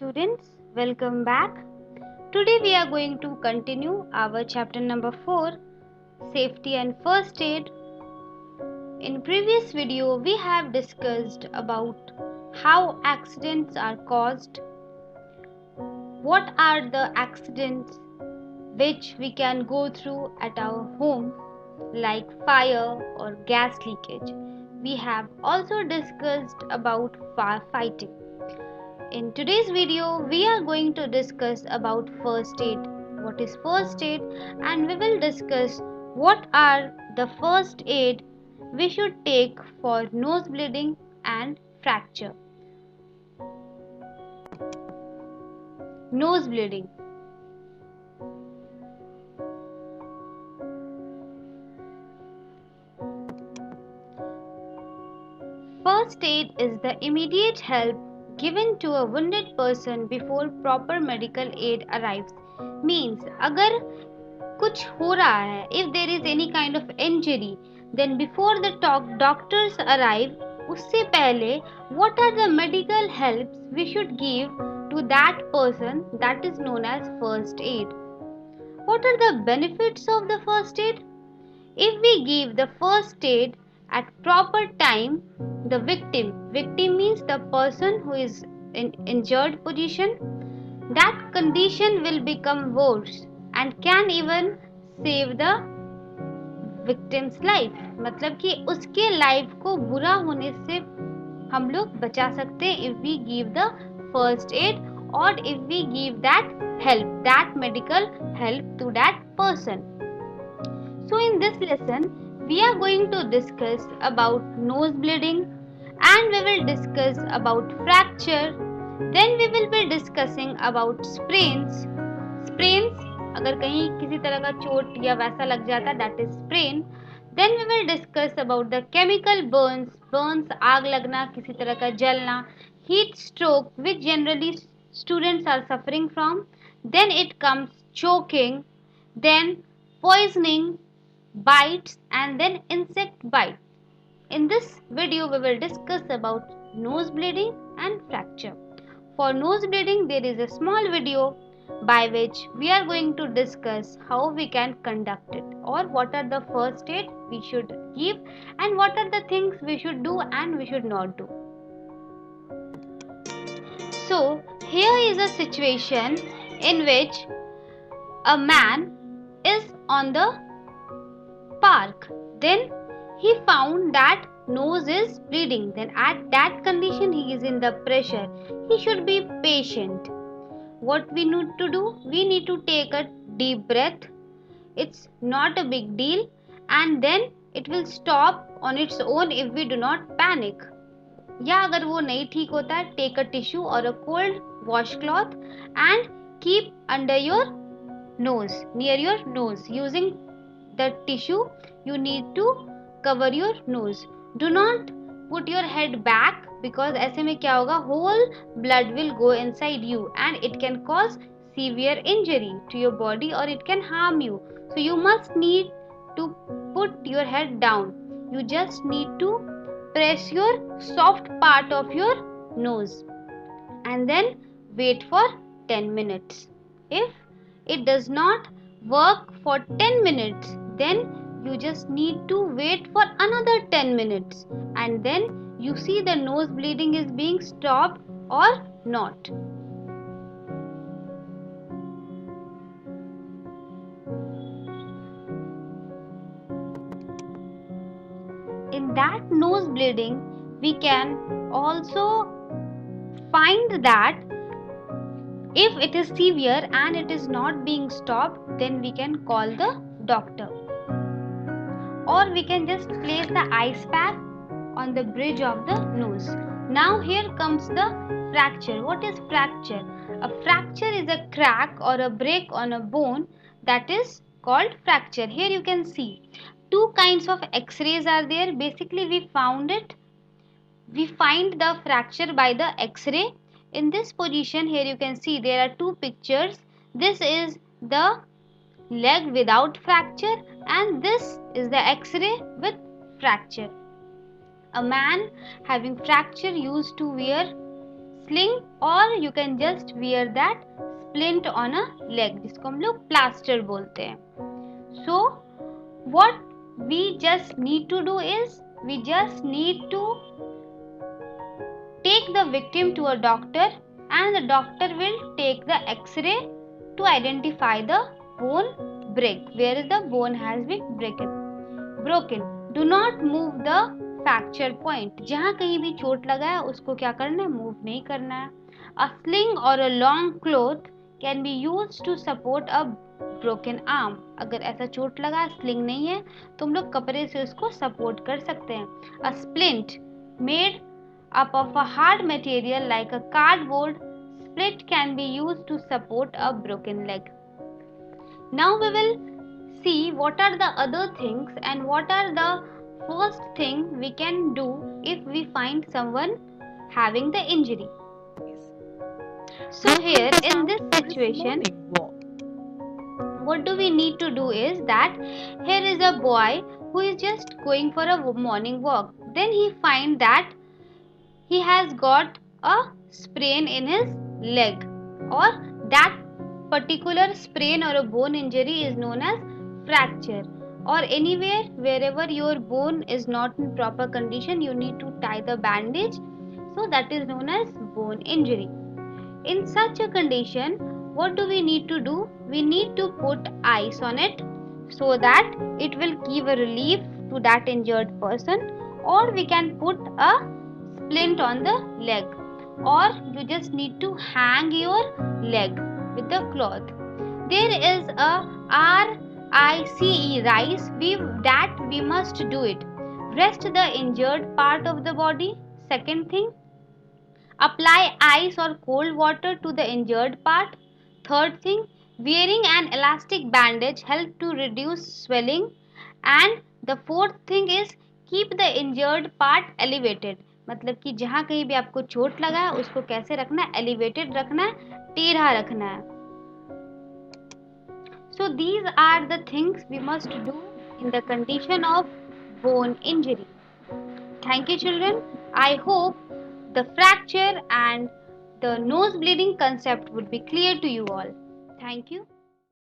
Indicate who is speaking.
Speaker 1: students, welcome back. Today we are going to continue our chapter number 4, Safety and First Aid. In previous video we have discussed about how accidents are caused, what are the accidents which we can go through at our home like fire or gas leakage. We have also discussed about firefighting. In today's video, we are going to discuss about first aid. What is first aid? And we will discuss what are the first aid we should take for nose bleeding and fracture. Nose bleeding. First aid is the immediate help given to a wounded person before proper medical aid arrives. Means अगर कुछ हो रहा है, if there is any kind of injury, then before the doctors arrive, उससे पहले what are the medical helps we should give to that person, that is known as first aid. What are the benefits of the first aid? If we give the first aid at proper time, the victim means the person who is in injured position, that condition will become worse and can even save the victim's life. मतलब कि उसके life को बुरा होने से हम लोग बचा सकते हैं if we give the first aid or if we give that help, that medical help to that person. So in this lesson we are going to discuss about nose bleeding and we will discuss about fracture. Then we will be discussing about sprains. अगर कहीं किसी तरह का चोट या वैसा लग जाता, that is sprain. Then we will discuss about the chemical burns आग लगना, किसी तरह का जलना, heat stroke which generally students are suffering from. Then it comes choking, then poisoning, bites and then insect bite. In this video we will discuss about nose bleeding and fracture. For nose bleeding there is a small video by which we are going to discuss how we can conduct it or what are the first aid we should give and what are the things we should do and we should not do. So here is a situation in which a man is on the park. Then he found that nose is bleeding. Then at that condition he is in the pressure. He should be patient. What we need to do? We need to take a deep breath. It's not a big deal and then it will stop on its own if we do not panic. या अगर वो नहीं ठीक होता है, take a tissue or a cold washcloth and keep under your nose, near your nose. Using the tissue you need to cover your nose. Do not put your head back because ऐसे में क्या होगा, whole blood will go inside you and it can cause severe injury to your body or it can harm you. So you must need to put your head down. You just need to press your soft part of your nose and then wait for 10 minutes. If it does not work for 10 minutes, then you just need to wait for another 10 minutes and then you see the nose bleeding is being stopped or not. In that nose bleeding, we can also find that if it is severe and it is not being stopped, then we can call the doctor. Or we can just place the ice pack on the bridge of the nose. Now here comes the fracture. What is fracture? A fracture is a crack or a break on a bone, that is called fracture. Here you can see two kinds of x-rays are there. Basically we find the fracture by the x-ray. In this position here you can see there are two pictures. This is the leg without fracture and this is the x-ray with fracture. A man having fracture used to wear sling or you can just wear that splint on a leg, जिसको हम लोग plaster बोलते हैं. So what we just need to do is we just need to take the victim to a doctor and the doctor will take the x-ray to identify the bone break, where the bone has been broken. Do not move the fracture point. जहाँ कहीं भी चोट लगा है उसको क्या करना है, मूव नहीं करना है. A sling or a long cloth can be used to support a broken arm. अगर ऐसा चोट लगा है, स्लिंग नहीं है, तो हम लोग कपड़े से उसको सपोर्ट कर सकते हैं. A splint made up of a hard material like a cardboard split can be used to support a broken leg. Now we will see what are the other things and what are the first thing we can do if we find someone having the injury. So here in this situation, what do we need to do is that here is a boy who is just going for a morning walk. Then he finds that he has got a sprain in his leg, or that particular sprain or a bone injury is known as fracture. Or anywhere wherever your bone is not in proper condition, you need to tie the bandage, so that is known as bone injury. In such a condition, what do we need to do? We need to put ice on it so that it will give a relief to that injured person, or we can put a splint on the leg, or you just need to hang your leg with the cloth. There is a RICE, we must do it. Rest the injured part of the body. Second thing, apply ice or cold water to the injured part. Third thing, wearing an elastic bandage help to reduce swelling. And the fourth thing is keep the injured part elevated. मतलब कि जहाँ कहीं भी आपको चोट लगा है उसको कैसे रखना है, एलिवेटेड रखना है, टेढ़ा रखना है. So these are the things we must do in the condition of bone injury. Thank you children. I hope the fracture and the nose bleeding concept would be clear to you all. Thank you.